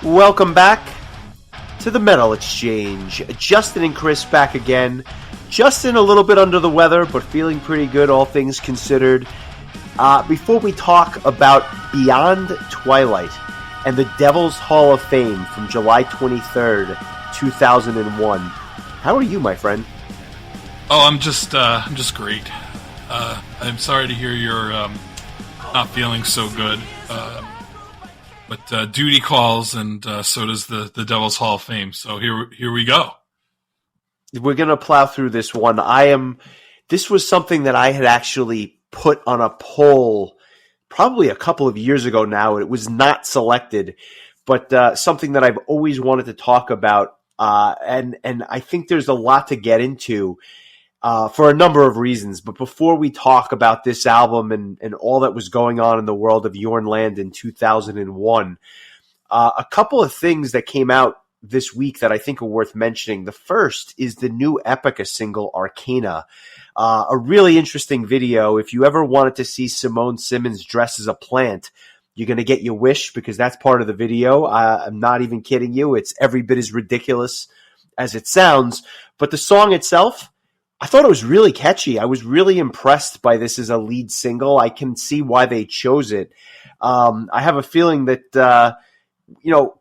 Welcome back to the Metal Exchange. Justin and Chris back again. Justin a little bit under the weather, but feeling pretty good, all things considered. Before we talk about Beyond Twilight and the Devil's Hall of Fame from July 23rd, 2001, how are you, my friend? Oh, I'm just great. I'm sorry to hear you're not feeling so good. But duty calls, and so does the Devil's Hall of Fame. So here we go. We're gonna plow through this one. This was something that I had actually put on a poll probably a couple of years ago now. It was not selected, but something that I've always wanted to talk about, and I think there's a lot to get into for a number of reasons. But before we talk about this album and all that was going on in the world of Yornland in 2001, a couple of things that came out this week that I think are worth mentioning. The first is the new Epica single, Arcana. A really interesting video. If you ever wanted to see Simone Simmons dress as a plant, you're going to get your wish, because that's part of the video. I'm not even kidding you. It's every bit as ridiculous as it sounds. But the song itself, I thought it was really catchy. I was really impressed by this as a lead single. I can see why they chose it. I have a feeling that,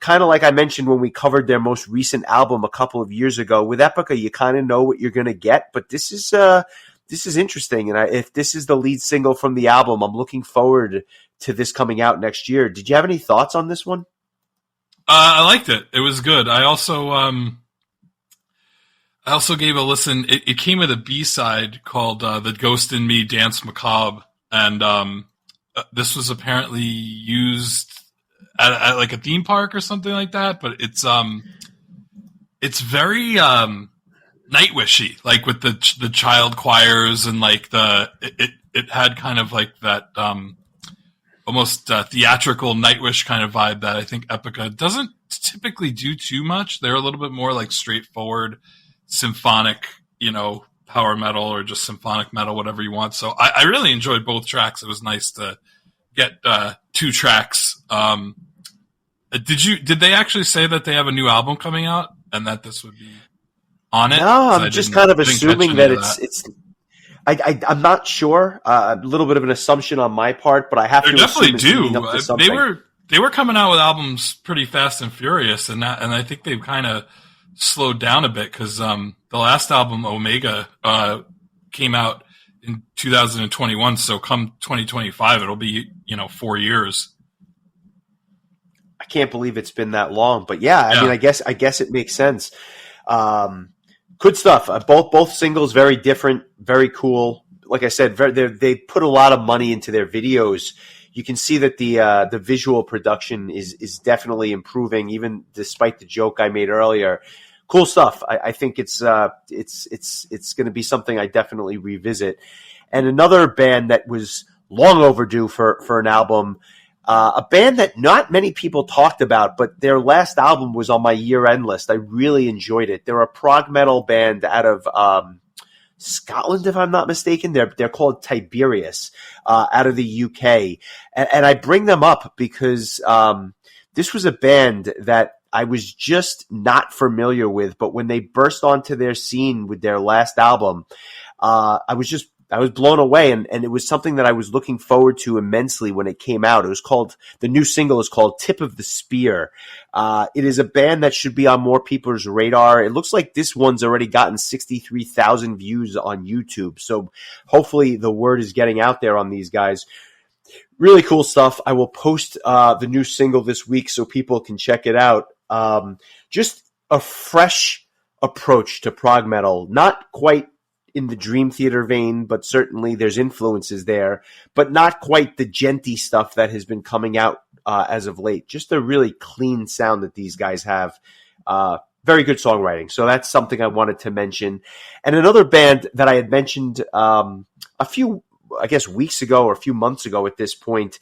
kind of like I mentioned when we covered their most recent album a couple of years ago, with Epica, you kind of know what you're going to get. But this is interesting. And if this is the lead single from the album, I'm looking forward to this coming out next year. Did you have any thoughts on this one? I liked it. It was good. I also gave a listen. It came with a B-side called The Ghost in Me Dance Macabre. And this was apparently used at like a theme park or something like that. But it's very Nightwishy, like with the child choirs, and like it had kind of like that almost theatrical Nightwish kind of vibe that I think Epica doesn't typically do too much. They're a little bit more like straightforward symphonic, power metal, or just symphonic metal, whatever you want. So I really enjoyed both tracks. It was nice to get two tracks. Did they actually say that they have a new album coming out and that this would be on it? No, I'm just kind of assuming that it's I'm not sure. A little bit of an assumption on my part, but I have to definitely assume do. Up to They were coming out with albums pretty fast and furious, and I think they've kind of slowed down a bit, because the last album, Omega, came out in 2021. So come 2025, it'll be 4 years. I can't believe it's been that long, but yeah. I mean, I guess it makes sense. Good stuff. Both singles, very different, very cool. Like I said, they put a lot of money into their videos. You can see that the visual production is definitely improving, even despite the joke I made earlier. Cool stuff. I think it's going to be something I definitely revisit. And another band that was long overdue for an album, a band that not many people talked about, but their last album was on my year-end list. I really enjoyed it. They're a prog metal band out of Scotland, if I'm not mistaken. They're called Tiberius, out of the UK. And I bring them up because this was a band that I was just not familiar with, but when they burst onto their scene with their last album, I was blown away, and it was something that I was looking forward to immensely when it came out. The new single is called Tip of the Spear. It is a band that should be on more people's radar. It looks like this one's already gotten 63,000 views on YouTube. So hopefully the word is getting out there on these guys. Really cool stuff. I will post the new single this week so people can check it out. Just a fresh approach to prog metal, not quite in the Dream Theater vein, but certainly there's influences there, but not quite the genty stuff that has been coming out as of late. Just a really clean sound that these guys have. Very good songwriting. So that's something I wanted to mention. And another band that I had mentioned a few, I guess, weeks ago or a few months ago at this point,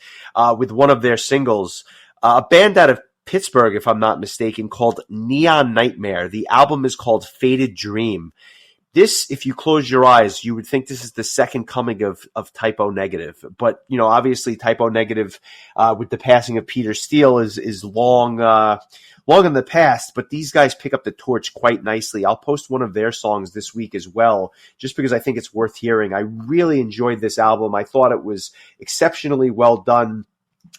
with one of their singles, a band out of Pittsburgh, if I'm not mistaken, called Neon Nightmare. The album is called Faded Dream. This, if you close your eyes, you would think this is the second coming of Typo Negative. But, obviously Typo Negative, with the passing of Peter Steele is long in the past, but these guys pick up the torch quite nicely. I'll post one of their songs this week as well, just because I think it's worth hearing. I really enjoyed this album. I thought it was exceptionally well done,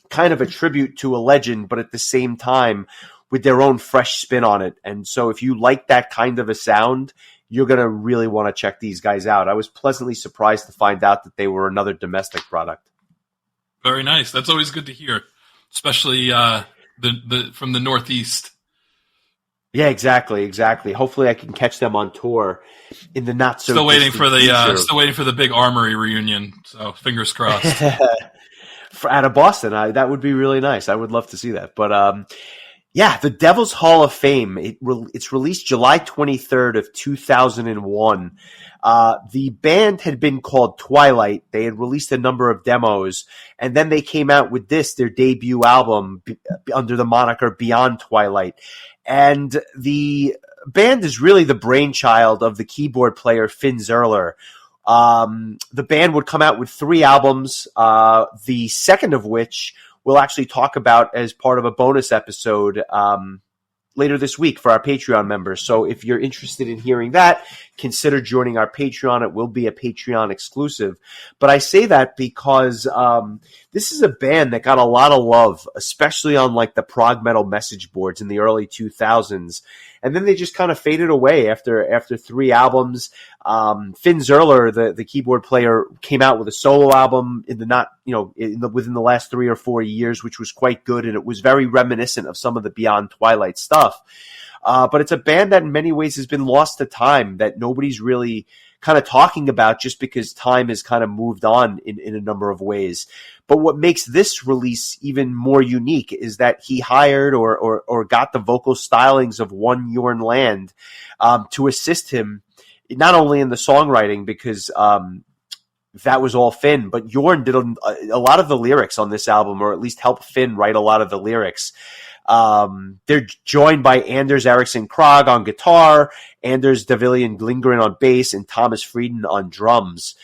kind of a tribute to a legend, but at the same time with their own fresh spin on it. And so if you like that kind of a sound, you're going to really want to check these guys out. I was pleasantly surprised to find out that they were another domestic product. Very nice. That's always good to hear, especially the from the Northeast. Yeah, exactly. Hopefully I can catch them on tour in the not so still waiting for the big Armory reunion. So fingers crossed. Out of Boston, that would be really nice. I would love to see that. But yeah, the Devil's Hall of Fame. It's released July 23rd of 2001. The band had been called Twilight. They had released a number of demos, and then they came out with their debut album under the moniker Beyond Twilight. And the band is really the brainchild of the keyboard player Finn Zerler. The band would come out with 3 albums, the second of which we'll actually talk about as part of a bonus episode later this week for our Patreon members. So if you're interested in hearing that, consider joining our Patreon. It will be a Patreon exclusive. But I say that because this is a band that got a lot of love, especially on like the prog metal message boards in the early 2000s. And then they just kind of faded away after 3 albums. Finn Zerler, the keyboard player, came out with a solo album within the last 3 or 4 years, which was quite good, and it was very reminiscent of some of the Beyond Twilight stuff. But it's a band that in many ways has been lost to time, that nobody's really kind of talking about just because time has kind of moved on in a number of ways. But what makes this release even more unique is that he hired or got the vocal stylings of one Jorn Land to assist him, not only in the songwriting, because that was all Finn, but Jorn did a lot of the lyrics on this album, or at least helped Finn write a lot of the lyrics. They're joined by Anders Eriksson Krog on guitar, Anders Davillian Glingren on bass, and Thomas Frieden on drums.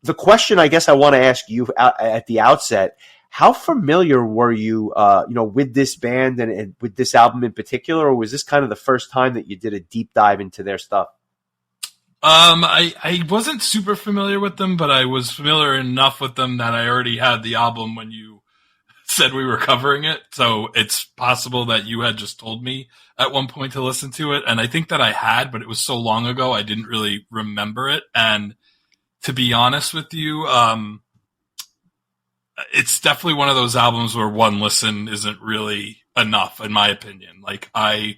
The question I guess I want to ask you at the outset, how familiar were you, with this band and with this album in particular, or was this kind of the first time that you did a deep dive into their stuff? I wasn't super familiar with them, but I was familiar enough with them that I already had the album when you said we were covering it. So it's possible that you had just told me at one point to listen to it. And I think that I had, but it was so long ago, I didn't really remember it. And to be honest with you, it's definitely one of those albums where one listen isn't really enough, in my opinion. Like, I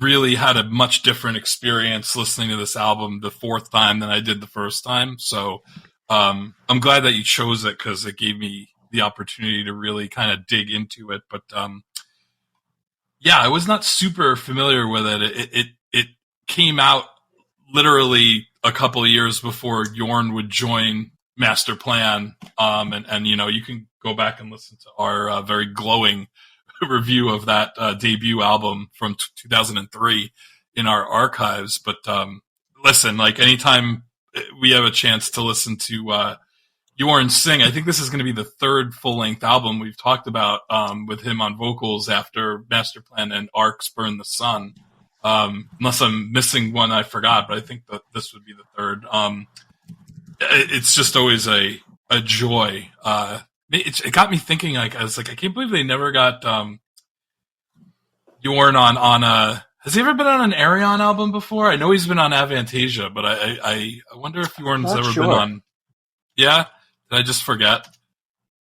really had a much different experience listening to this album the 4th time than I did the first time. So I'm glad that you chose it, because it gave me the opportunity to really kind of dig into it. But yeah, I was not super familiar with it. It came out literally a couple of years before Jorn would join Master Plan. And you can go back and listen to our very glowing review of that debut album from 2003 in our archives. But listen, like, anytime we have a chance to listen to Jorn sing, I think this is going to be the 3rd full-length album we've talked about with him on vocals after Master Plan and Arcs Burn the Sun. Unless I'm missing one I forgot, but I think that this would be the 3rd. It's just always a joy. It got me thinking. Like, I was like, I can't believe they never got Jorn on a. Has he ever been on an Arion album before? I know he's been on Avantasia, but I wonder if Jorn's ever been on. Yeah, did I just forget?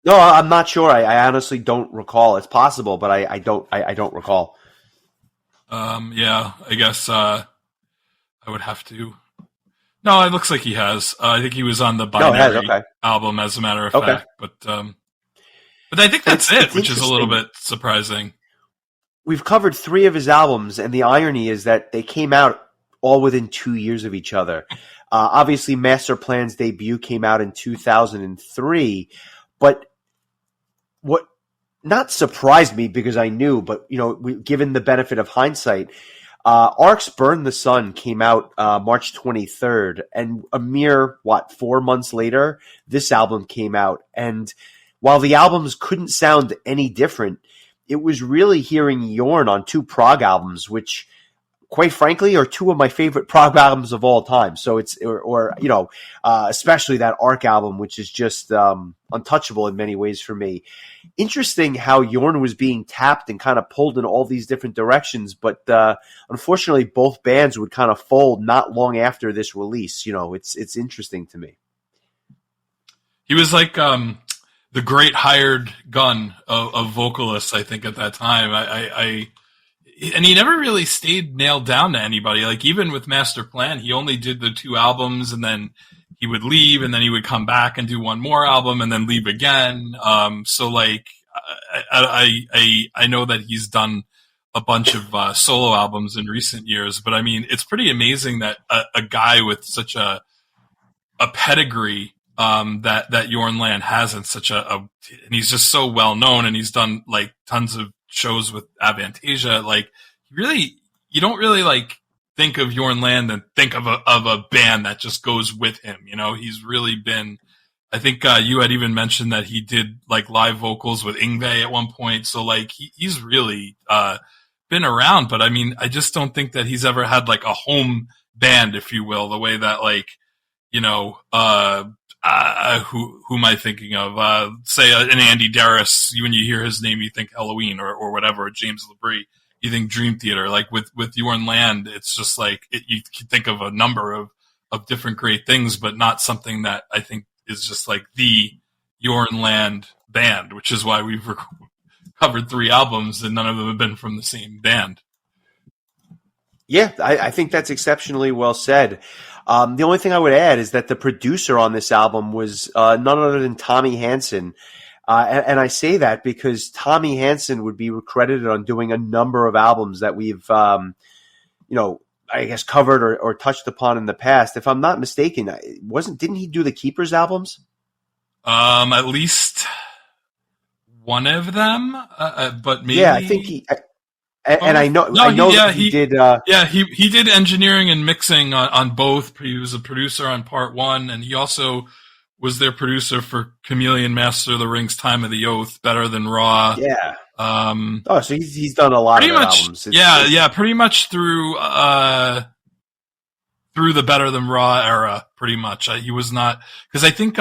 No, I'm not sure. I honestly don't recall. It's possible, but I don't recall. Yeah, I guess I would have to. No, it looks like he has. I think he was on the Binary album, as a matter of fact. But I think that's it, which is a little bit surprising. We've covered 3 of his albums, and the irony is that they came out all within 2 years of each other. Obviously, Master Plan's debut came out in 2003, but what not surprised me, because I knew, but given the benefit of hindsight, Ark's Burn the Sun came out March 23rd, and a mere, 4 months later, this album came out. And while the albums couldn't sound any different, it was really hearing Jorn on 2 prog albums, which, quite frankly, are 2 of my favorite prog albums of all time. So it's, especially that Ark album, which is just untouchable in many ways for me. Interesting how Jorn was being tapped and kind of pulled in all these different directions, but unfortunately, both bands would kind of fold not long after this release. It's interesting to me. He was like the great hired gun of vocalists, I think, at that time. And he never really stayed nailed down to anybody. Like, even with Master Plan, he only did the 2 albums, and then he would leave, and then he would come back and do 1 more album, and then leave again. So, like, I know that he's done a bunch of solo albums in recent years, but I mean, it's pretty amazing that a guy with such a pedigree that Jorn Land has, and and he's just so well known, and he's done like tons of shows with Avantasia. Like, you don't really like think of Jorn Land and think of a band that just goes with him. He's really been, I think you had even mentioned that he did like live vocals with Yngwie at one point. So like he's really been around, but I mean, I just don't think that he's ever had like a home band, if you will, the way that like, who am I thinking of? Say an Andy Darris. When you hear his name, you think Halloween or whatever. James LaBrie, you think Dream Theater. Like with Jorn Land, it's just like you can think of a number of different great things, but not something that I think is just like the Jorn Land band, which is why we've covered 3 albums and none of them have been from the same band. Yeah, I think that's exceptionally well said. The only thing I would add is that the producer on this album was none other than Tommy Hansen. And I say that because Tommy Hansen would be credited on doing a number of albums that we've, I guess covered or touched upon in the past. If I'm not mistaken, didn't he do the Keepers albums? At least one of them, but maybe. Yeah, I think he. And I know he did. He did engineering and mixing on both. He was a producer on part 1, and he also was their producer for Chameleon, Master of the Rings, Time of the Oath, Better Than Raw. Yeah. So he's done a lot of albums. Pretty much through the Better Than Raw era. Pretty much, he was not, because I think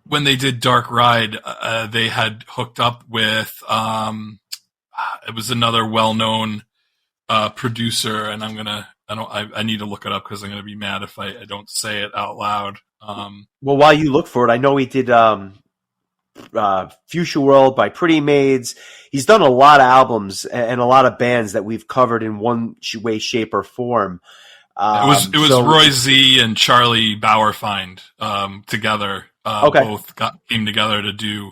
when they did Dark Ride, they had hooked up with. It was another well-known producer, and I need to look it up because I'm gonna be mad if I don't say it out loud. Well, while you look for it, I know he did Fuchsia World by Pretty Maids. He's done a lot of albums and a lot of bands that we've covered in one way, shape, or form. It was Roy Z and Charlie Bauerfeind together. Both came together to do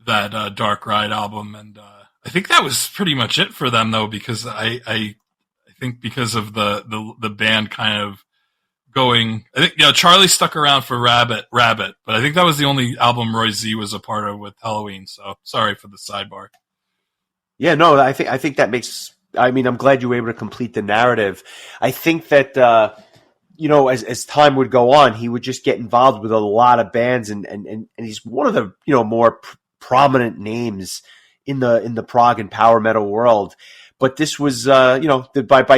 that Dark Ride album, and I think that was pretty much it for them, though, because I think because of the band kind of going, I think Charlie stuck around for Rabbit, but I think that was the only album Roy Z was a part of with Halloween. So sorry for the sidebar. Yeah, no, I think that makes. I mean, I'm glad you were able to complete the narrative. I think that as time would go on, he would just get involved with a lot of bands, and he's one of the more prominent names in the prog and power metal world. But this was, by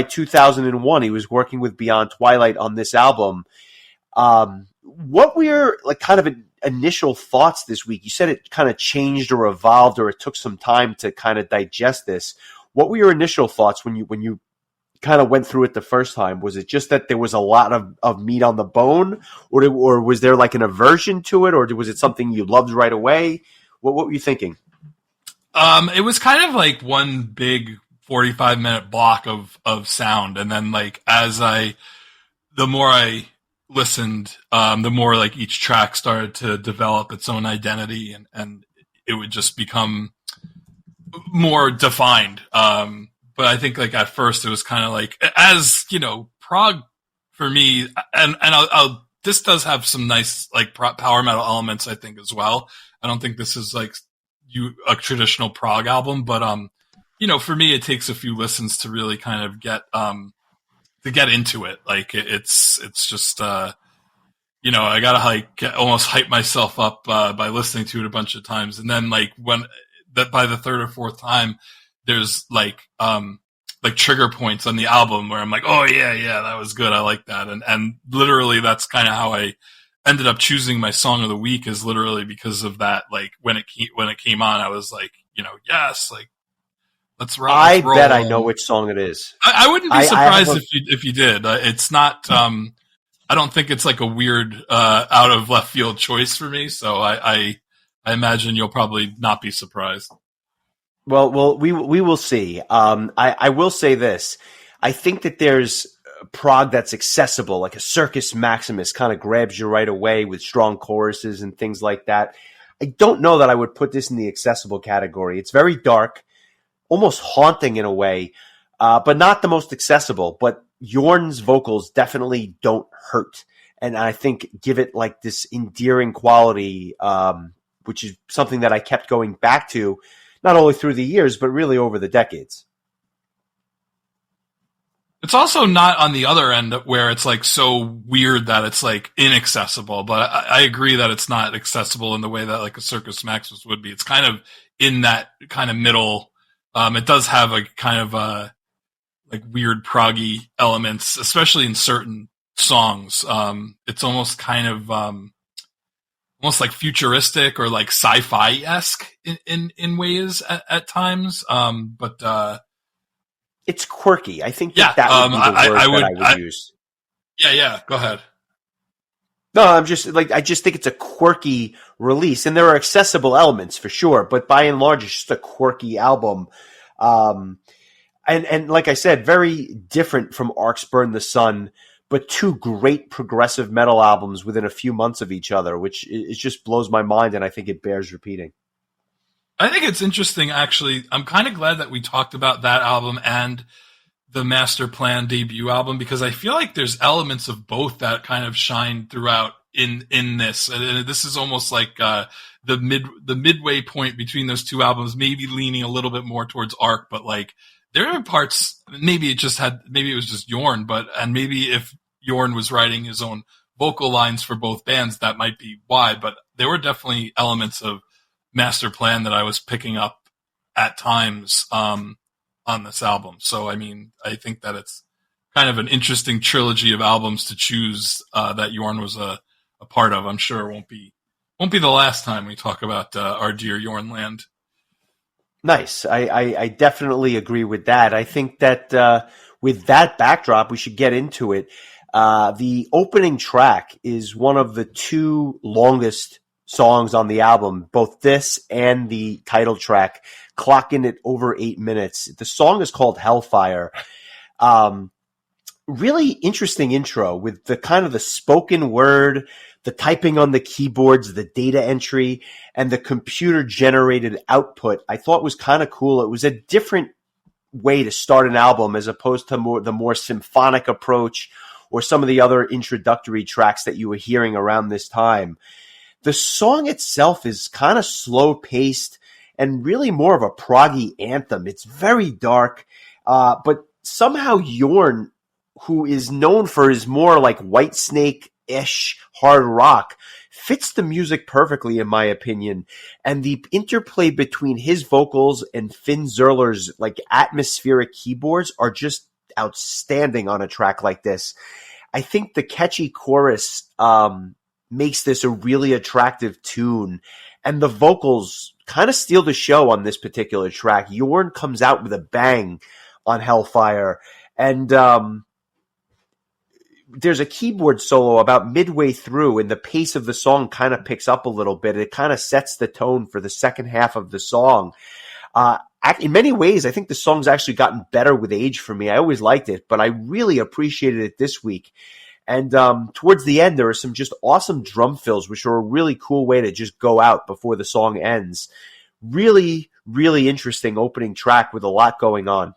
2001, he was working with Beyond Twilight on this album. What were your kind of initial thoughts this week? You said it kind of changed or evolved, or it took some time to kind of digest this. What were your initial thoughts when you kind of went through it the first time? Was it just that there was a lot of meat on the bone, or was there like an aversion to it, or was it something you loved right away? What were you thinking? It was kind of like one big 45-minute block of sound, and then the more I listened, the more like each track started to develop its own identity, and it would just become more defined. But I think like at first it was kind of like, as prog for me, and I'll this does have some nice like power metal elements, I think, as well. I don't think this is like a traditional prog album, but for me, it takes a few listens to really kind of get into it. Like it's just, I gotta almost hype myself up, by listening to it a bunch of times. And then by the third or fourth time, there's like trigger points on the album where I'm like, oh yeah, that was good. I like that. And literally that's kind of how I ended up choosing my song of the week, is literally because of that. Like when it came on, I was like, yes, like let's roll. I bet I know which song it is. I wouldn't be surprised if you did. It's not, I don't think it's like a weird, out of left field choice for me. So I imagine you'll probably not be surprised. Well, we will see. I will say this. I think that there's prog that's accessible, like a Circus Maximus kind of grabs you right away with strong choruses and things like that. I don't know that I would put this in the accessible category. It's very dark, almost haunting in a way, but not the most accessible. But Jorn's vocals definitely don't hurt, and I think give it like this endearing quality, which is something that I kept going back to, not only through the years, but really over the decades. It's also not on the other end where it's like so weird that it's like inaccessible, but I agree that it's not accessible in the way that like a Circus Maximus would be. It's kind of in that kind of middle. It does have a kind of like weird proggy elements, especially in certain songs. It's almost kind of almost like futuristic or like sci-fi-esque in ways at times. But it's quirky. I think that would be the word that I would use. Yeah. Go ahead. No, I just think it's a quirky release, and there are accessible elements for sure, but by and large, it's just a quirky album. And like I said, very different from Arcs Burn the Sun, but two great progressive metal albums within a few months of each other, which it just blows my mind, and I think it bears repeating. I think it's interesting, actually. I'm kind of glad that we talked about that album and the Master Plan debut album, because I feel like there's elements of both that kind of shine throughout in this. And this is almost like the midway point between those two albums, maybe leaning a little bit more towards Arc, but like there are parts. Maybe it was just Jorn, and maybe if Jorn was writing his own vocal lines for both bands, that might be why. But there were definitely elements of Master Plan that I was picking up at times on this album. So, I mean, I think that it's kind of an interesting trilogy of albums to choose that Jorn was a part of. I'm sure it won't be the last time we talk about our dear Jornland. Nice. I definitely agree with that. I think that with that backdrop, we should get into it. The opening track is one of the two longest songs on the album, both this and the title track, clocking it over 8 minutes. The song is called Hellfire. Really interesting intro with the kind of the spoken word, the typing on the keyboards, the data entry, and the computer generated output. I thought was kind of cool. It was a different way to start an album as opposed to the more symphonic approach or some of the other introductory tracks that you were hearing around this time. The song itself is kind of slow-paced and really more of a proggy anthem. It's very dark, but somehow Jorn, who is known for his more like Whitesnake-ish hard rock, fits the music perfectly, in my opinion. And the interplay between his vocals and Finn Zerler's like atmospheric keyboards are just outstanding on a track like this. I think the catchy chorus makes this a really attractive tune, and the vocals kind of steal the show on this particular track. Jorn comes out with a bang on Hellfire, and there's a keyboard solo about midway through, and the pace of the song kind of picks up a little bit. It kind of sets the tone for the second half of the song. In many ways, I think the song's actually gotten better with age for me. I always liked it, but I really appreciated it this week. And towards the end, there are some just awesome drum fills, which are a really cool way to just go out before the song ends. Really, really interesting opening track with a lot going on.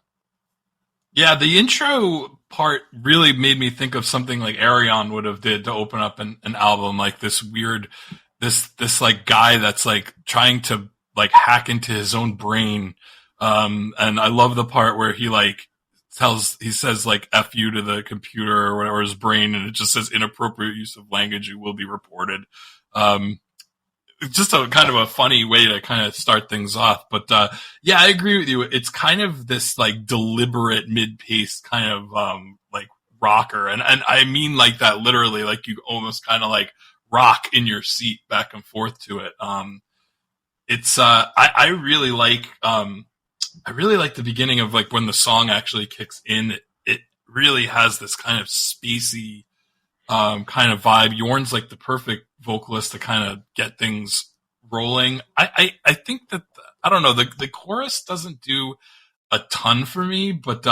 Yeah, the intro part really made me think of something like Arion would have did to open up an album, like this weird, this like guy that's like trying to like hack into his own brain And I love the part where he says like F you to the computer or whatever, his brain, and it just says inappropriate use of language, you will be reported. Just a kind of a funny way to kind of start things off. But, yeah, I agree with you. It's kind of this like deliberate mid-paced kind of, like rocker. And I mean like that literally, like you almost kind of like rock in your seat back and forth to it. I really like the beginning of like when the song actually kicks in. It really has this kind of spacey, kind of vibe. Jorn's like the perfect vocalist to kind of get things rolling. I think that, I don't know, the chorus doesn't do a ton for me, but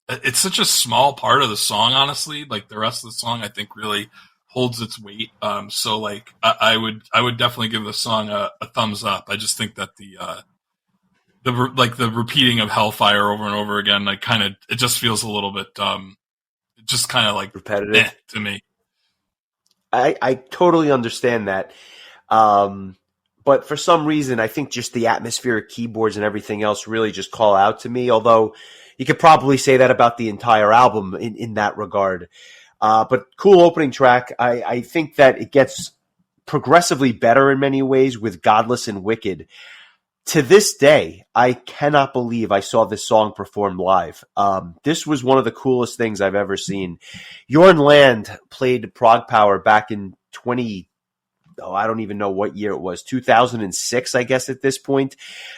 it's such a small part of the song, honestly. Like the rest of the song, I think really holds its weight. So like I would definitely give the song a thumbs up. I just think that the repeating of Hellfire over and over again, like kind of, it just feels a little bit just kind of like repetitive to me. I totally understand that. But for some reason, I think just the atmospheric keyboards and everything else really just call out to me, although you could probably say that about the entire album in that regard. But cool opening track. I think that it gets progressively better in many ways with Godless and Wicked. To this day, I cannot believe I saw this song performed live. This was one of the coolest things I've ever seen. Jorn Land played Prog Power back in I don't even know what year it was, 2006, I guess at this point.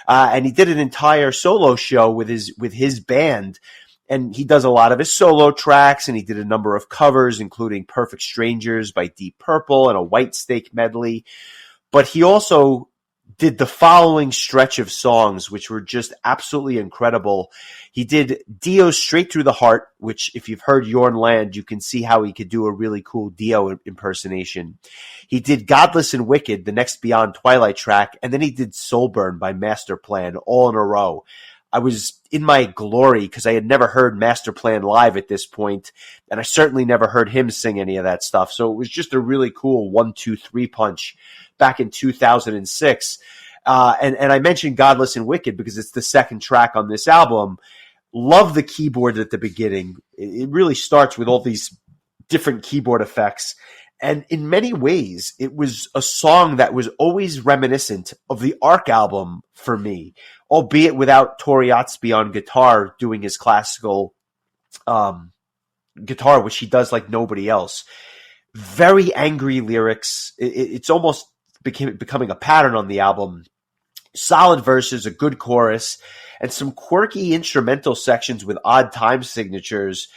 And he did an entire solo show with his band. And he does a lot of his solo tracks, and he did a number of covers, including Perfect Strangers by Deep Purple and a White Snake medley. But he also did the following stretch of songs, which were just absolutely incredible. He did Dio Straight Through the Heart, which if you've heard Jorn Land, you can see how he could do a really cool Dio impersonation. He did Godless and Wicked, the next Beyond Twilight track, and then he did Soulburn by Masterplan all in a row. I was in my glory because I had never heard Masterplan live at this point, and I certainly never heard him sing any of that stuff. So it was just a really cool 1-2-3 punch back in 2006. And I mentioned Godless and Wicked because it's the second track on this album. Love the keyboard at the beginning. It really starts with all these different keyboard effects. And in many ways, it was a song that was always reminiscent of the Ark album for me, albeit without Toriatsby on guitar doing his classical guitar, which he does like nobody else. Very angry lyrics. It's almost becoming a pattern on the album. Solid verses, a good chorus, and some quirky instrumental sections with odd time signatures.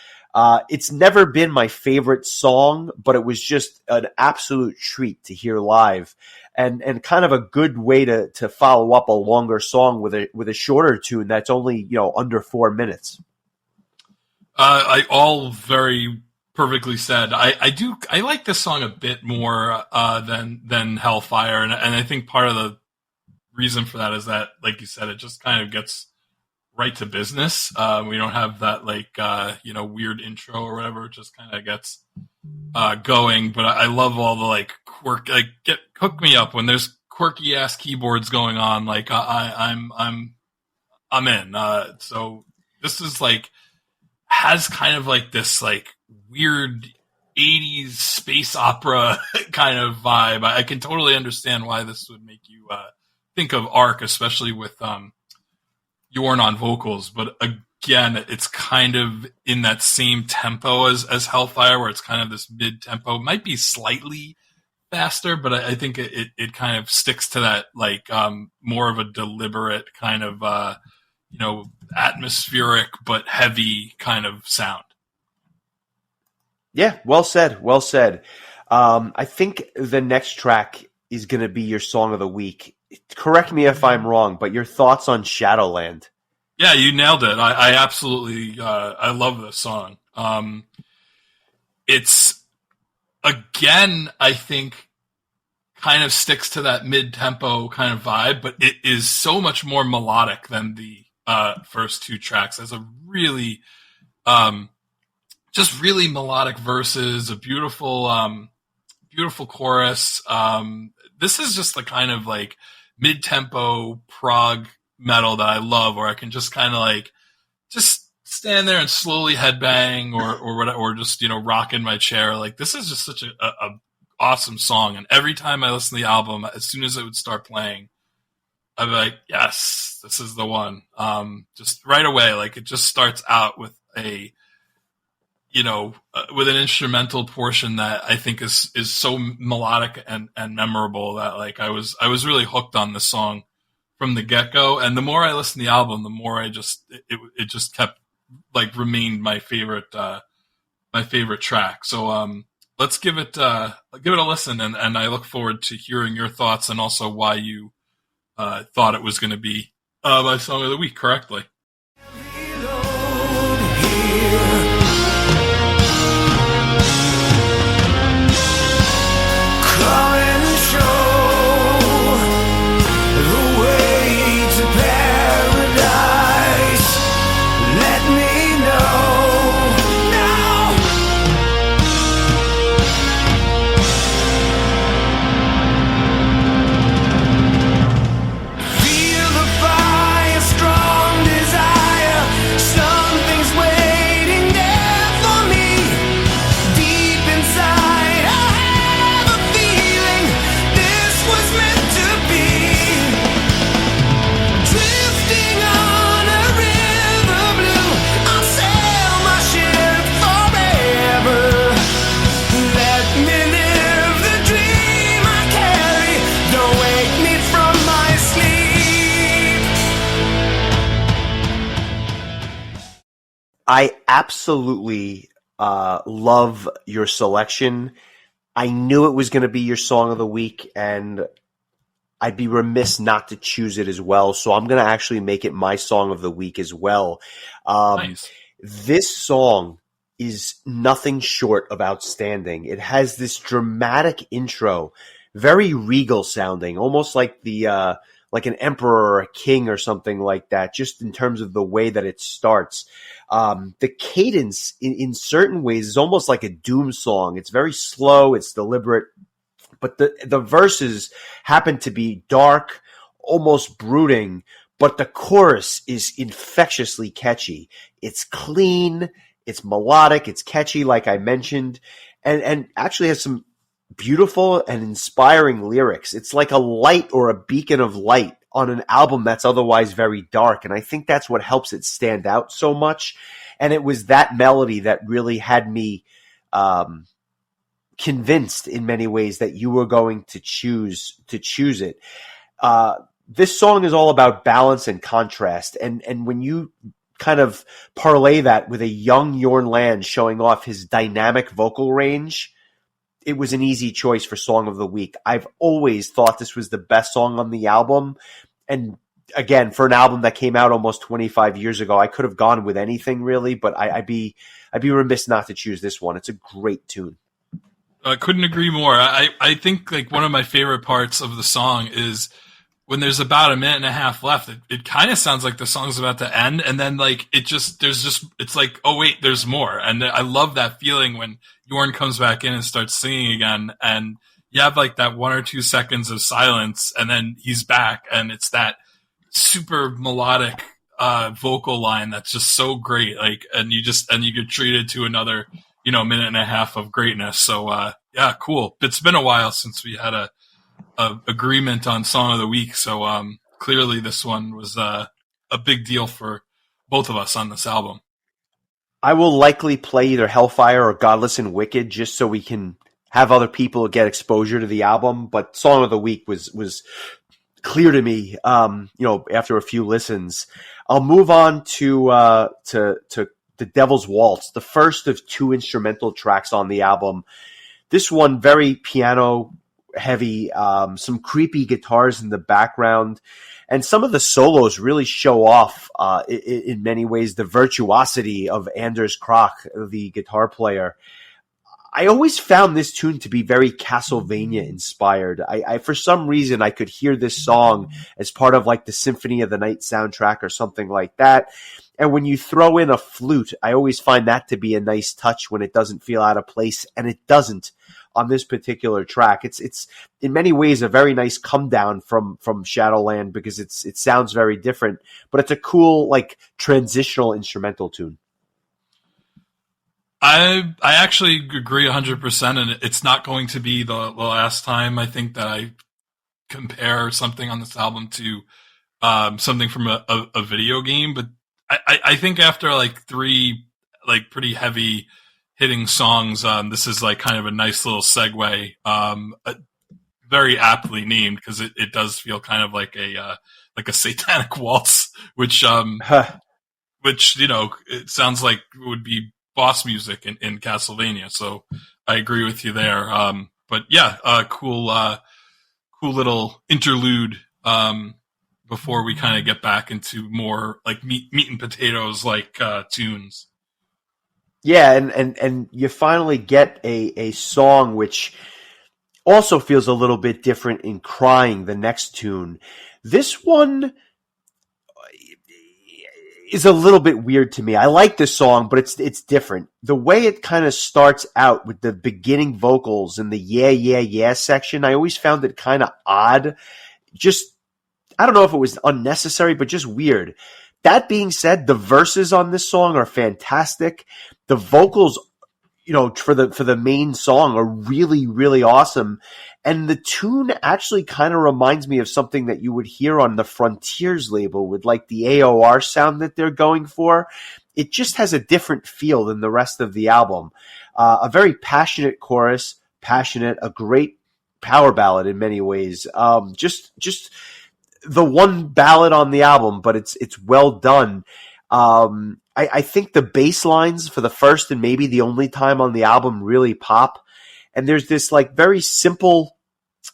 It's never been my favorite song, but it was just an absolute treat to hear live, and kind of a good way to follow up a longer song with a shorter tune that's only under 4 minutes. All very perfectly said. I like this song a bit more than Hellfire, and I think part of the reason for that is that, like you said, it just kind of gets right to business. We don't have that weird intro or whatever. It just kind of gets going. But I love all the like quirk. Like hook me up when there's quirky ass keyboards going on. Like I'm in. So this is like has kind of like this like weird 80s space opera kind of vibe. I can totally understand why this would make you think of Ark, especially with Jorn on vocals, but again, it's kind of in that same tempo as Hellfire, where it's kind of this mid-tempo. It might be slightly faster, but I think it kind of sticks to that like more of a deliberate kind of atmospheric but heavy kind of sound. Yeah, well said. Well said. I think the next track is going to be your song of the week. Correct me if I'm wrong, but your thoughts on Shadowland? Yeah, you nailed it. I absolutely I love this song. It's again, I think, kind of sticks to that mid-tempo kind of vibe, but it is so much more melodic than the first two tracks. As a really, just really melodic verses, a beautiful, beautiful chorus. This is just the kind of like mid-tempo prog metal that I love, where I can just kind of like just stand there and slowly headbang or whatever, or just, you know, rock in my chair. Like, this is just such a awesome song. And every time I listen to the album, as soon as it would start playing, I'd be like, yes, this is the one. Just right away, like, it just starts out with a, you know, with an instrumental portion that I think is so melodic and memorable that, like, I was really hooked on this song from the get-go. And the more I listened to the album, the more it just kept, like, remained my favorite track. So let's give it a listen, and I look forward to hearing your thoughts and also why you thought it was going to be my song of the week correctly. I absolutely love your selection. I knew it was going to be your song of the week, and I'd be remiss not to choose it as well. So I'm going to actually make it my song of the week as well. Nice. This song is nothing short of outstanding. It has this dramatic intro, very regal sounding, almost like the like an emperor or a king or something like that, just in terms of the way that it starts. The cadence in certain ways is almost like a doom song. It's very slow, it's deliberate, but the verses happen to be dark, almost brooding, but the chorus is infectiously catchy. It's clean, it's melodic, it's catchy, like I mentioned, and actually has some beautiful and inspiring lyrics. It's like a light or a beacon of light on an album that's otherwise very dark, and I think that's what helps it stand out so much. And it was that melody that really had me convinced in many ways that you were going to choose it. This song is all about balance and contrast, and when you kind of parlay that with a young Jorn Land showing off his dynamic vocal range, it was an easy choice for Song of the Week. I've always thought this was the best song on the album. And again, for an album that came out almost 25 years ago, I could have gone with anything really, but I'd be remiss not to choose this one. It's a great tune. I couldn't agree more. I think like one of my favorite parts of the song is when there's about a minute and a half left. It kind of sounds like the song's about to end, and then like it's like, oh wait, there's more. And I love that feeling when Jorn comes back in and starts singing again, and you have like that 1 or 2 seconds of silence, and then he's back, and it's that super melodic vocal line that's just so great. Like, and you get treated to another, minute and a half of greatness. So yeah, cool. It's been a while since we had a agreement on Song of the Week. So clearly this one was a big deal for both of us on this album. I will likely play either Hellfire or Godless and Wicked just so we can have other people get exposure to the album. But Song of the Week was clear to me, after a few listens. I'll move on to The Devil's Waltz, the first of 2 instrumental tracks on the album. This one, very piano heavy, some creepy guitars in the background, and some of the solos really show off in many ways the virtuosity of Anders Krok, the guitar player. I always found this tune to be very Castlevania inspired. I for some reason I could hear this song as part of like the Symphony of the Night soundtrack or something like that. And when you throw in a flute, I always find that to be a nice touch when it doesn't feel out of place, and it doesn't on this particular track. It's in many ways a very nice come down from Shadowland because it sounds very different, but it's a cool like transitional instrumental tune. I actually agree 100%, and it's not going to be the last time I think that I compare something on this album to something from a video game. But I think after like 3 like pretty heavy hitting songs, this is like kind of a nice little segue, very aptly named because it does feel kind of like a satanic waltz, which it sounds like would be boss music in Castlevania. So I agree with you there. But yeah, cool little interlude before we kind of get back into more like meat and potatoes like tunes. Yeah, and you finally get a song which also feels a little bit different in Crying, the next tune. This one is a little bit weird to me. I like this song, but it's different. The way it kind of starts out with the beginning vocals and the yeah, yeah, yeah section, I always found it kind of odd. Just, I don't know if it was unnecessary, but just weird. That being said, the verses on this song are fantastic. The vocals, for the main song are really, really awesome. And the tune actually kind of reminds me of something that you would hear on the Frontiers label with like the AOR sound that they're going for. It just has a different feel than the rest of the album. A very passionate chorus, a great power ballad in many ways. Just the one ballad on the album, but it's well done. I think the bass lines for the first and maybe the only time on the album really pop. And there's this like very simple,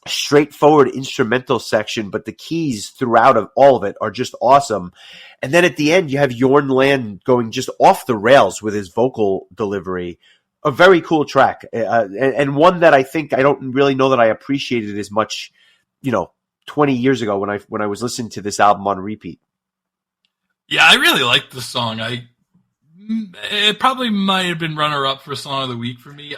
straightforward instrumental section, but the keys throughout of all of it are just awesome. And then at the end, you have Jorn Land going just off the rails with his vocal delivery. A very cool track, and one that I think I don't really know that I appreciated as much, 20 years ago when I was listening to this album on repeat. Yeah, I really liked the song. It probably might have been runner up for Song of the Week for me.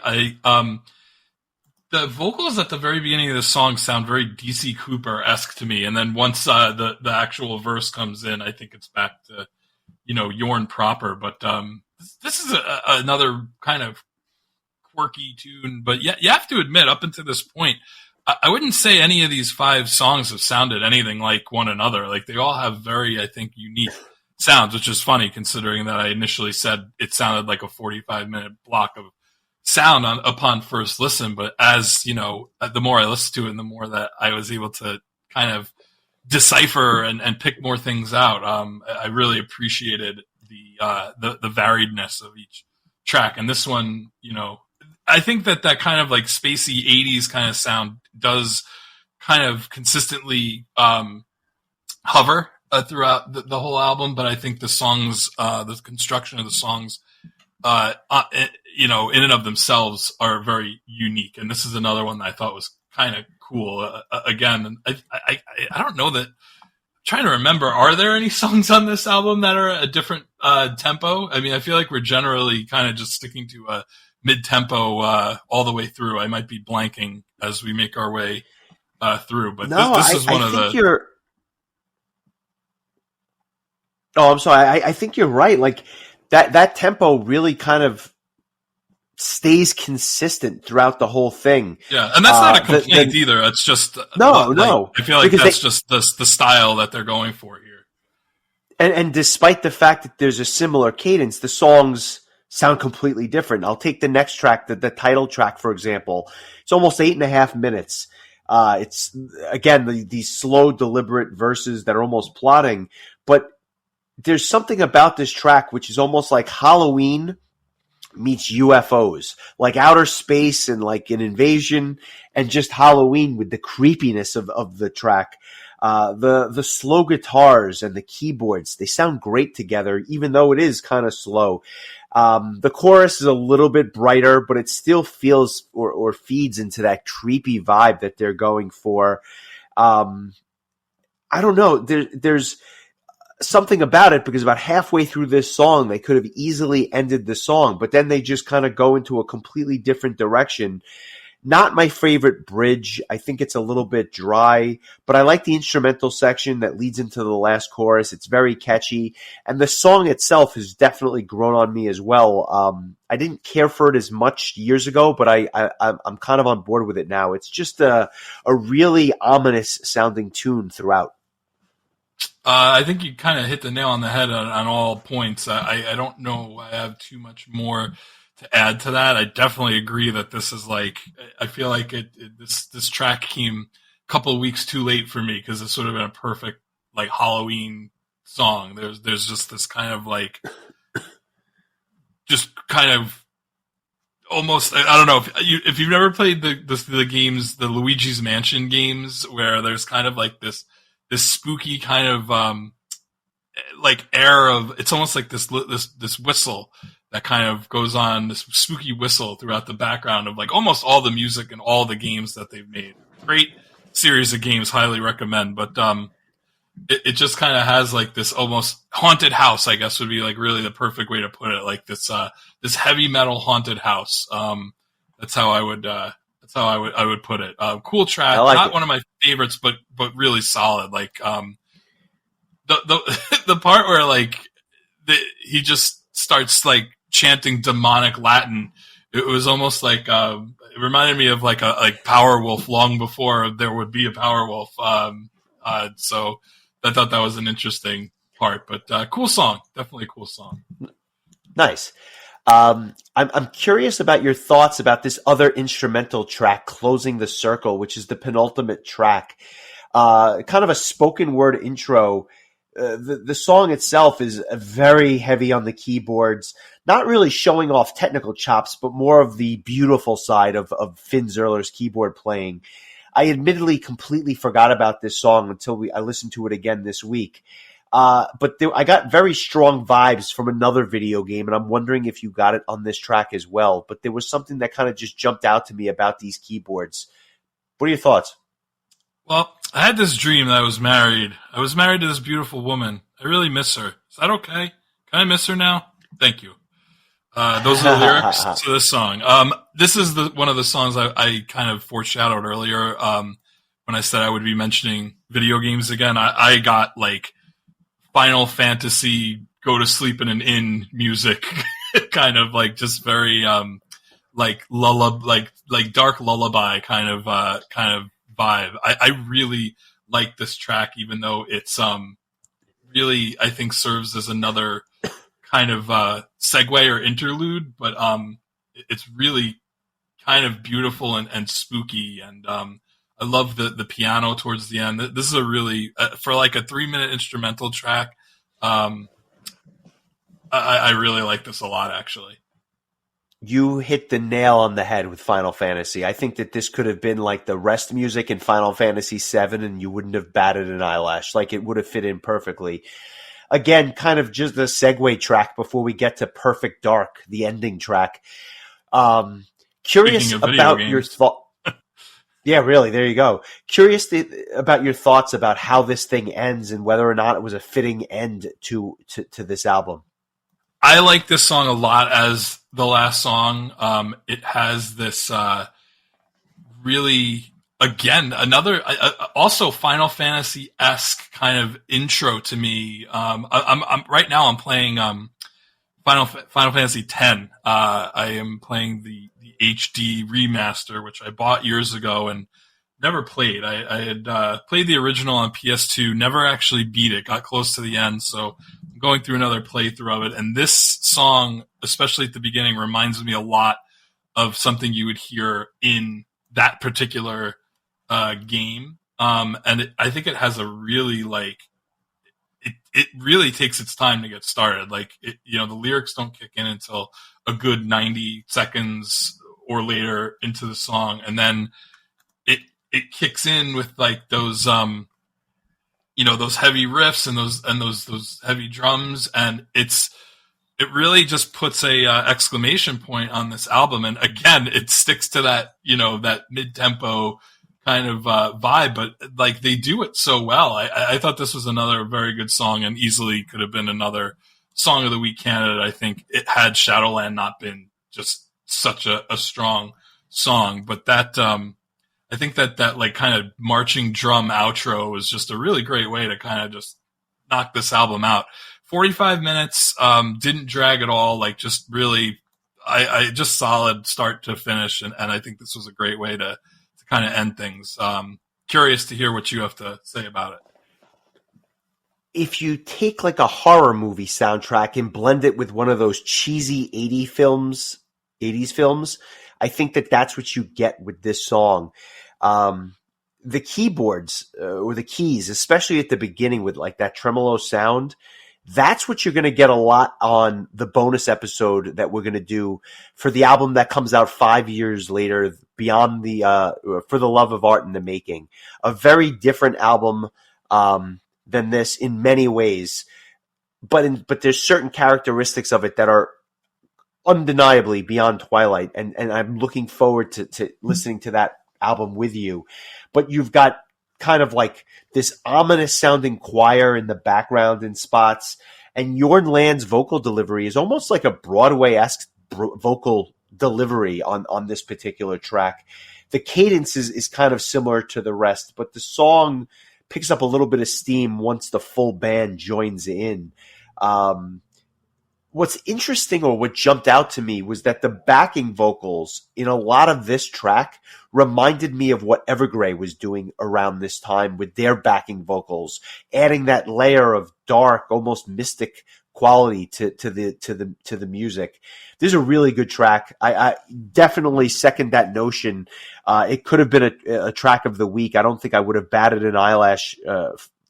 The vocals at the very beginning of the song sound very DC Cooper-esque to me, and then once the actual verse comes in, I think it's back to Jorn proper. But this is another kind of quirky tune. But yeah, you have to admit, up until this point, I wouldn't say any of these 5 songs have sounded anything like one another. Like they all have very, I think, unique sounds, which is funny considering that I initially said it sounded like a 45-minute block of sound upon first listen. But as the more I listened to it and the more that I was able to kind of decipher and pick more things out, I really appreciated the variedness of each track. And this one, I think that kind of like spacey 80s kind of sound does kind of consistently hover throughout the whole album, but I think the songs, the construction of the songs, in and of themselves are very unique. And this is another one that I thought was kind of cool. Again, I don't know that. I'm trying to remember, are there any songs on this album that are a different tempo? I mean, I feel like we're generally kind of just sticking to a mid-tempo all the way through. I might be blanking as we make our way through, but no, this is one of the. Oh, I'm sorry. I think you're right. Like that tempo really kind of stays consistent throughout the whole thing. Yeah, and that's not a complaint either. It's just no. I feel like that's just the style that they're going for here. And despite the fact that there's a similar cadence, the songs sound completely different. I'll take the next track, the title track, for example. It's almost 8.5 minutes. It's again these slow, deliberate verses that are almost plotting, but there's something about this track which is almost like Halloween meets UFOs, like outer space and like an invasion, and just Halloween with the creepiness of the track. The slow guitars and the keyboards, they sound great together, even though it is kind of slow. The chorus is a little bit brighter, but it still feels or feeds into that creepy vibe that they're going for. I don't know. There's something about it because about halfway through this song, they could have easily ended the song, but then they just kind of go into a completely different direction. Not my favorite bridge. I think it's a little bit dry, but I like the instrumental section that leads into the last chorus. It's very catchy, and the song itself has definitely grown on me as well. I didn't care for it as much years ago, but I'm kind of on board with it now. It's just a really ominous sounding tune throughout. I think you kind of hit the nail on the head on all points. I don't know I have too much more to add to that. I definitely agree that this is like, I feel like this track came a couple of weeks too late for me, because it's sort of been a perfect like Halloween song. There's just this kind of like, just kind of almost, I don't know if you've never played the games, the Luigi's Mansion games, where there's kind of like this spooky kind of like air of, it's almost like this whistle that kind of goes on, this spooky whistle throughout the background of like almost all the music and all the games that they've made. Great series of games, highly recommend. But it just kind of has like this almost haunted house, I guess would be like really the perfect way to put it. Like this heavy metal haunted house. That's how I would put it. Cool track, like not it. One of my favorites, but really solid. Like the part where like he just starts like chanting demonic Latin. It was almost like it reminded me of like Powerwolf long before there would be a Powerwolf. So I thought that was an interesting part, but cool song, definitely a cool song. Nice. I'm curious about your thoughts about this other instrumental track, Closing the Circle, which is the penultimate track. Kind of a spoken word intro. The song itself is very heavy on the keyboards, not really showing off technical chops, but more of the beautiful side of Finn Zerler's keyboard playing. I admittedly completely forgot about this song until I listened to it again this week. But I got very strong vibes from another video game, and I'm wondering if you got it on this track as well. But there was something that kind of just jumped out to me about these keyboards. What are your thoughts? Well, I had this dream that I was married. I was married to this beautiful woman. I really miss her. Is that okay? Can I miss her now? Thank you. Those are the lyrics to this song. This is one of the songs I kind of foreshadowed earlier when I said I would be mentioning video games again. I got like Final Fantasy go to sleep in an inn music, kind of like just very like dark lullaby kind of vibe. I really like this track, even though it's really, I think, serves as another kind of segue or interlude, but it's really kind of beautiful and spooky, and I love the piano towards the end. This is a really for like a 3-minute instrumental track. I really like this a lot, actually. You hit the nail on the head with Final Fantasy. I think that this could have been like the rest music in Final Fantasy VII, and you wouldn't have batted an eyelash. Like, it would have fit in perfectly. Again, kind of just a segue track before we get to Perfect Dark, the ending track. Curious about your thought. Yeah, really. There you go. Curious about your thoughts about how this thing ends and whether or not it was a fitting end to this album. I like this song a lot as the last song. It has this really, again, another also Final Fantasy-esque kind of intro to me. I'm right now I'm playing Final Fantasy X. I am playing the HD remaster, which I bought years ago and never played. I had played the original on PS2, never actually beat it, got close to the end, so I'm going through another playthrough of it. And this song, especially at the beginning, reminds me a lot of something you would hear in that particular game. And I think it has a really, like, it really takes its time to get started. Like, the lyrics don't kick in until a good 90 seconds or later into the song, and then it kicks in with like those those heavy riffs and those heavy drums, and it really just puts a exclamation point on this album. And again, it sticks to that that mid-tempo kind of vibe, but like they do it so well. I thought this was another very good song, and easily could have been another Song of the Week candidate. I think it had Shadowland not been just such a strong song, but that I think that like kind of marching drum outro was just a really great way to kind of just knock this album out. 45 minutes, didn't drag at all, like just really, I just solid start to finish, and I think this was a great way to kind of end things. Curious to hear what you have to say about it. If you take like a horror movie soundtrack and blend it with one of those cheesy 80s films, I think that's what you get with this song. The keyboards or the keys, especially at the beginning with like that tremolo sound, that's what you're going to get a lot on the bonus episode that we're going to do for the album that comes out 5 years later, Beyond For the Love of Art in the Making. A very different album than this in many ways, but there's certain characteristics of it that are undeniably Beyond Twilight, and I'm looking forward to listening to that album with you. But you've got kind of like this ominous sounding choir in the background in spots, and Jorn Land's vocal delivery is almost like a Broadway-esque vocal delivery on this particular track. The cadence is kind of similar to the rest, but the song picks up a little bit of steam once the full band joins in. What's interesting, or what jumped out to me, was that the backing vocals in a lot of this track reminded me of what Evergrey was doing around this time with their backing vocals, adding that layer of dark, almost mystic quality to the music. This is a really good track. I definitely second that notion. It could have been a track of the week. I don't think I would have batted an eyelash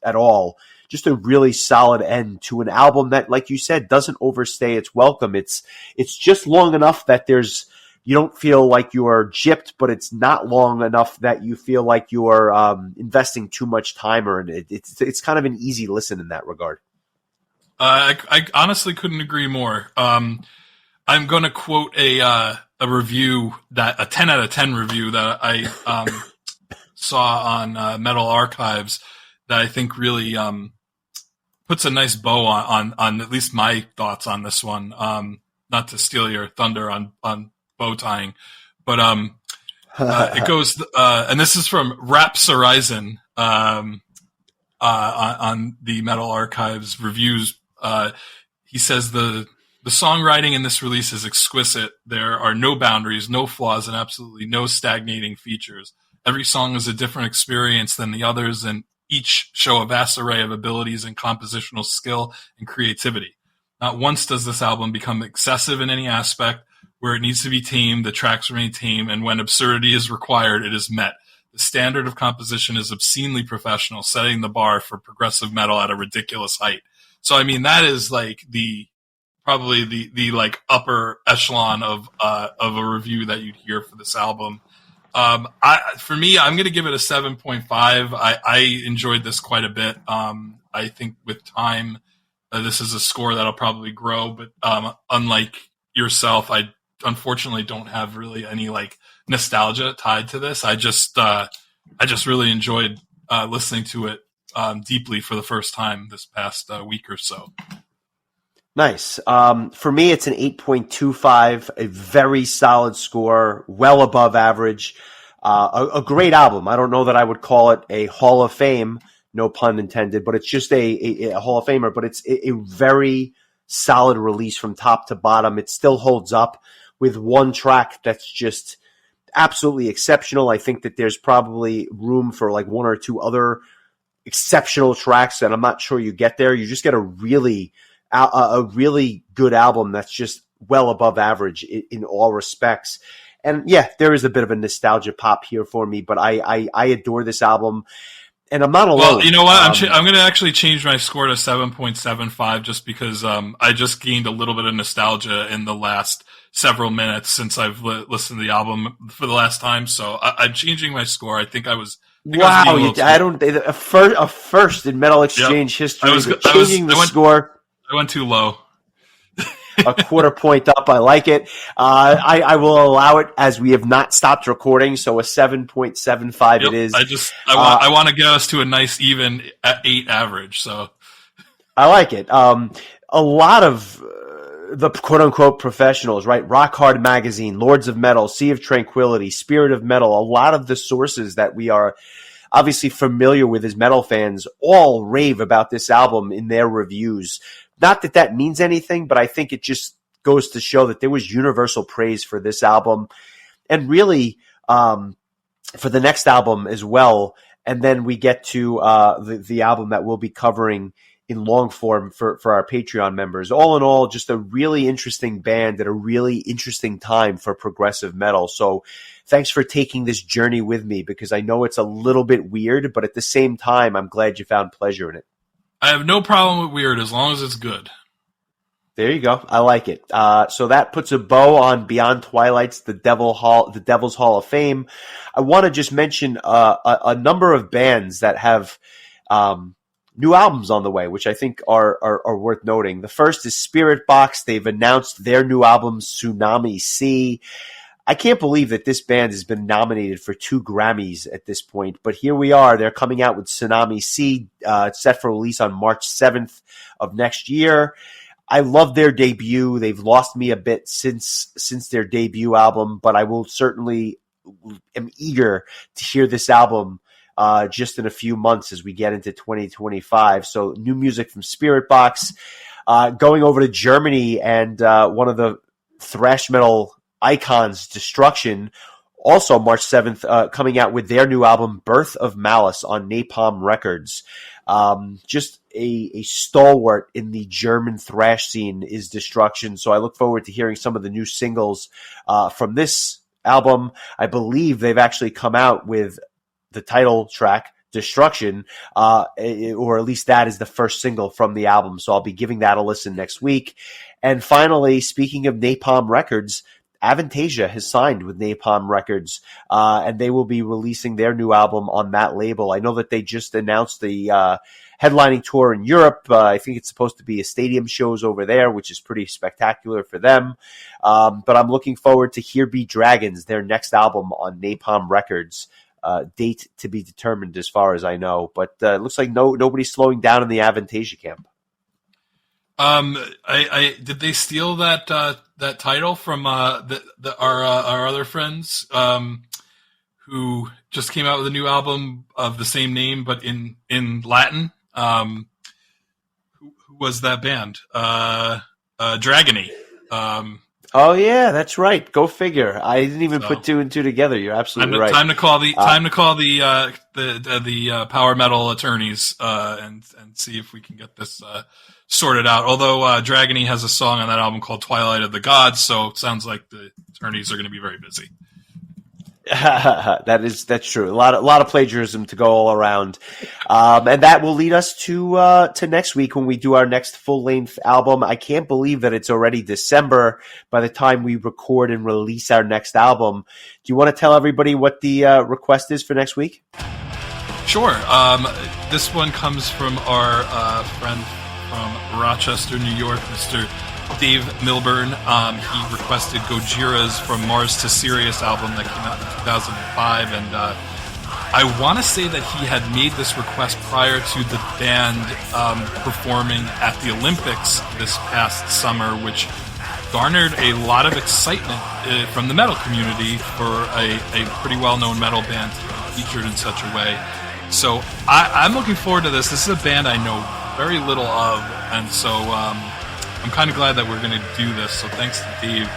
at all. Just a really solid end to an album that, like you said, doesn't overstay its welcome. It's just long enough that you don't feel like you are gypped, but it's not long enough that you feel like you are investing too much time in it. It's kind of an easy listen in that regard. I honestly couldn't agree more. I'm going to quote a review, a 10 out of 10 review that I saw on Metal Archives, that I think really puts a nice bow on at least my thoughts on this one. Not to steal your thunder on bow tying, but it goes, and this is from Raps Horizon on the Metal Archives reviews. He says the songwriting in this release is exquisite. There are no boundaries, no flaws, and absolutely no stagnating features. Every song is a different experience than the others, and each show a vast array of abilities and compositional skill and creativity. Not once does this album become excessive in any aspect. Where it needs to be tamed, the tracks remain tame, and when absurdity is required, it is met. The standard of composition is obscenely professional, setting the bar for progressive metal at a ridiculous height. So, I mean, that is like probably the like upper echelon of a review that you'd hear for this album. For me, I'm going to give it a 7.5. I enjoyed this quite a bit. I think with time, this is a score that'll probably grow, but unlike yourself, I unfortunately don't have really any like nostalgia tied to this. I just really enjoyed listening to it deeply for the first time this past week or so. Nice. For me, it's an 8.25, a very solid score, well above average. A great album. I don't know that I would call it a Hall of Fame, no pun intended, but it's just a Hall of Famer, but it's a very solid release from top to bottom. It still holds up with one track that's just absolutely exceptional. I think that there's probably room for like one or two other exceptional tracks, and I'm not sure you get there. You just get a really good album that's just well above average in all respects. And yeah, there is a bit of a nostalgia pop here for me, but I adore this album, and I'm not alone. Well, you know what? I'm going to actually change my score to 7.75 just because I just gained a little bit of nostalgia in the last several minutes since I've listened to the album for the last time. So I'm changing my score. I think I was. A first in Metal Exchange history. Changing the score. I went too low. A quarter point up. I like it. I will allow it, as we have not stopped recording. So a 7.75 it is. I want to get us to a nice even at 8 average. So I like it. A lot of the quote unquote professionals, right? Rock Hard Magazine, Lords of Metal, Sea of Tranquility, Spirit of Metal, a lot of the sources that we are obviously familiar with as metal fans all rave about this album in their reviews. Not that that means anything, but I think it just goes to show that there was universal praise for this album and really for the next album as well. And then we get to the album that we'll be covering in long form for our Patreon members. All in all, just a really interesting band at a really interesting time for progressive metal. So thanks for taking this journey with me, because I know it's a little bit weird, but at the same time, I'm glad you found pleasure in it. I have no problem with weird as long as it's good. There you go. I like it. So that puts a bow on Beyond Twilight's The Devil's Hall of Fame. I want to just mention a number of bands that have new albums on the way, which I think are worth noting. The first is Spirit Box. They've announced their new album, Tsunami Sea. I can't believe that this band has been nominated for 2 Grammys at this point, but here we are. They're coming out with Tsunami Sea. It's set for release on March 7th of next year. I love their debut. They've lost me a bit since their debut album, but I will certainly am eager to hear this album just in a few months as we get into 2025. So new music from Spirit Box. Going over to Germany, and one of the thrash metal icons, Destruction, also March 7th, coming out with their new album, Birth of Malice, on Napalm Records. Just a stalwart in the German thrash scene is Destruction. So I look forward to hearing some of the new singles from this album. I believe they've actually come out with the title track, Destruction, or at least that is the first single from the album. So I'll be giving that a listen next week. And finally, speaking of Napalm Records, Avantasia has signed with Napalm Records, and they will be releasing their new album on that label. I know that they just announced the headlining tour in Europe. I think it's supposed to be a stadium shows over there, which is pretty spectacular for them. But I'm looking forward to Here Be Dragons, their next album on Napalm Records. Date to be determined as far as I know. But it looks like nobody's slowing down in the Avantasia camp. Did they steal that title from our other friends who just came out with a new album of the same name but in Latin? Who was that band? Dragony. Oh yeah, that's right. Go figure. I didn't even put 2 and 2 together. You're absolutely right. Time to call the power metal attorneys and see if we can get this sorted out. Although Dragony has a song on that album called Twilight of the Gods, so it sounds like the attorneys are going to be very busy. That's true. A lot of plagiarism to go all around, and that will lead us to next week when we do our next full length album. I can't believe that it's already December by the time we record and release our next album. Do you want to tell everybody what the request is for next week? Sure. This one comes from our friend from Rochester, New York, Mr. Dave Milburn. He requested Gojira's From Mars to Sirius album that came out in 2005, and I want to say that he had made this request prior to the band performing at the Olympics this past summer, which garnered a lot of excitement from the metal community for a pretty well-known metal band to be featured in such a way. So I'm looking forward to this. This is a band I know very little of, and so I'm kind of glad that we're going to do this. So thanks to Dave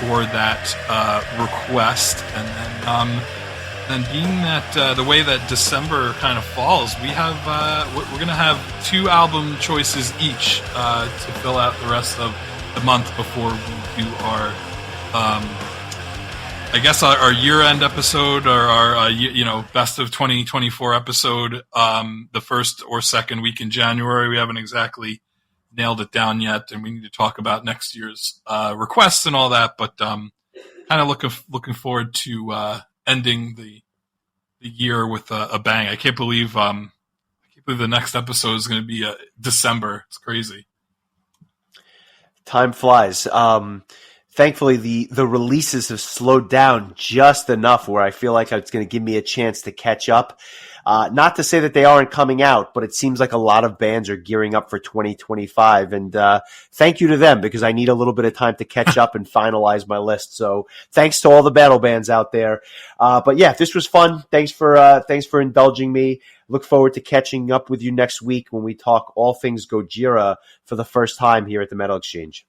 for that request. And then being that the way that December kind of falls, we have we're going to have 2 album choices each to fill out the rest of the month before we do our I guess our year-end episode, or our best of 2024 episode, the first or second week in January. We haven't exactly nailed it down yet, and we need to talk about next year's requests and all that. But kind of looking forward to ending the year with a bang. I can't believe the next episode is going to be December. It's crazy. Time flies. Thankfully, the releases have slowed down just enough where I feel like it's going to give me a chance to catch up. Not to say that they aren't coming out, but it seems like a lot of bands are gearing up for 2025. And thank you to them, because I need a little bit of time to catch up and finalize my list. So thanks to all the battle bands out there. But yeah, this was fun. Thanks for indulging me. Look forward to catching up with you next week when we talk all things Gojira for the first time here at the Metal Exchange.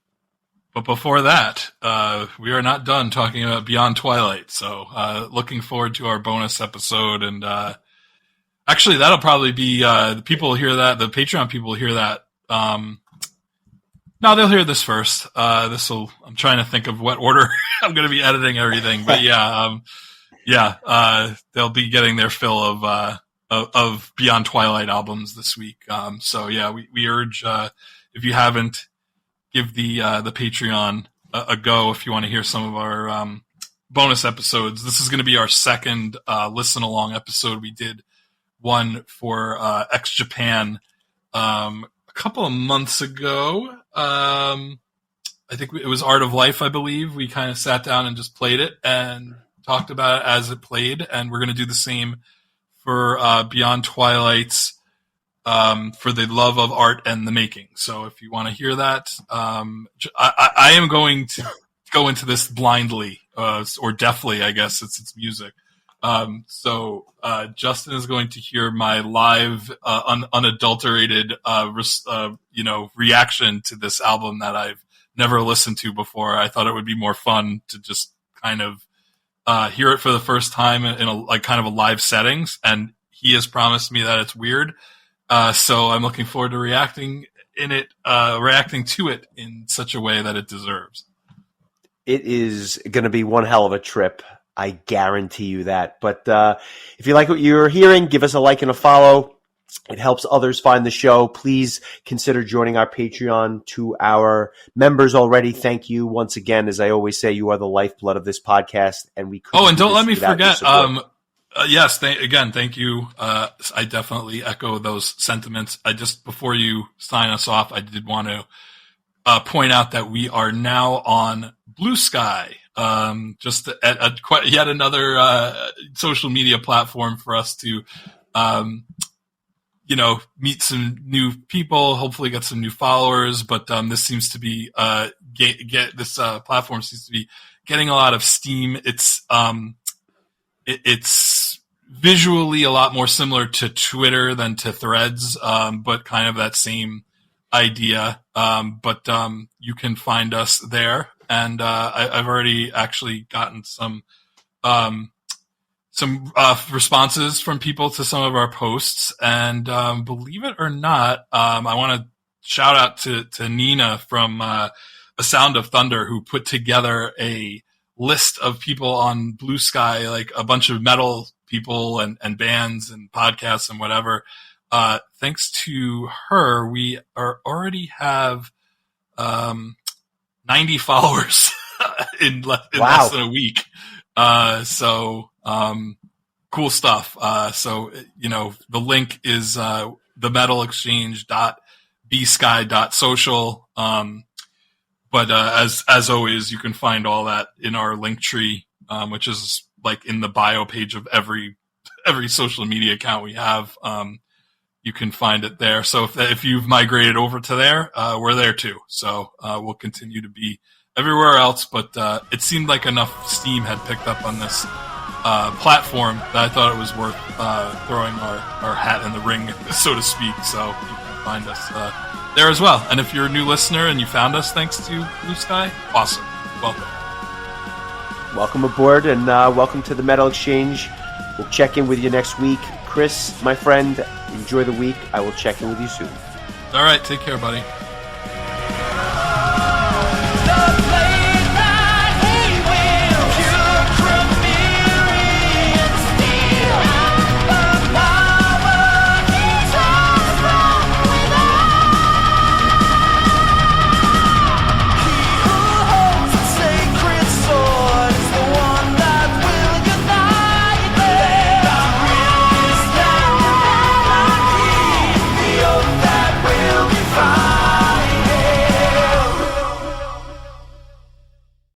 But before that, we are not done talking about Beyond Twilight. So looking forward to our bonus episode. And actually, that'll probably be the people hear that, the Patreon people hear that. No, they'll hear this first. I'm trying to think of what order I'm going to be editing everything. But they'll be getting their fill of Beyond Twilight albums this week. So yeah, we urge, if you haven't, give the Patreon a go if you want to hear some of our bonus episodes. This is going to be our second listen along episode. We did one for X Japan a couple of months ago. I think it was Art of Life, I believe. We kind of sat down and just played it and talked about it as it played, and we're going to do the same for Beyond Twilight's for the love of art and the making. So if you want to hear that, I am going to go into this blindly, or deafly, I guess it's music. So Justin is going to hear my live, unadulterated, reaction to this album that I've never listened to before. I thought it would be more fun to just kind of hear it for the first time in a kind of a live settings, and he has promised me that it's weird. So I'm looking forward to reacting to it in such a way that it deserves. It is going to be one hell of a trip. I guarantee you that. But if you like what you're hearing, give us a like and a follow. It helps others find the show. Please consider joining our Patreon. To our members already, thank you once again. As I always say, you are the lifeblood of this podcast, and we couldn't. Oh, and don't let me forget. Yes, thank you. I definitely echo those sentiments. Before you sign us off, I did want to point out that we are now on Blue Sky, just yet another social media platform for us to, meet some new people, hopefully get some new followers. But this seems to be this platform seems to be getting a lot of steam. It's visually a lot more similar to Twitter than to Threads, but kind of that same idea. But you can find us there, and I've already actually gotten some responses from people to some of our posts, and believe it or not, I want to shout out to Nina from A Sound of Thunder, who put together a list of people on Blue Sky, like a bunch of metal people and bands and podcasts and whatever. Thanks to her, we already have 90 followers in less than a week. Cool stuff. The link is themetalexchange.bsky.social. But as always, you can find all that in our link tree, which is like in the bio page of every social media account we have. You can find it there. So if you've migrated over to there, we're there too. So we'll continue to be everywhere else. But it seemed like enough steam had picked up on this platform that I thought it was worth throwing our hat in the ring, so to speak. So you can find us there as well. And if you're a new listener and you found us thanks to Blue Sky, awesome. Welcome aboard, and welcome to the Metal Exchange. We'll check in with you next week. Chris, my friend, enjoy the week. I will check in with you soon. All right, take care, buddy.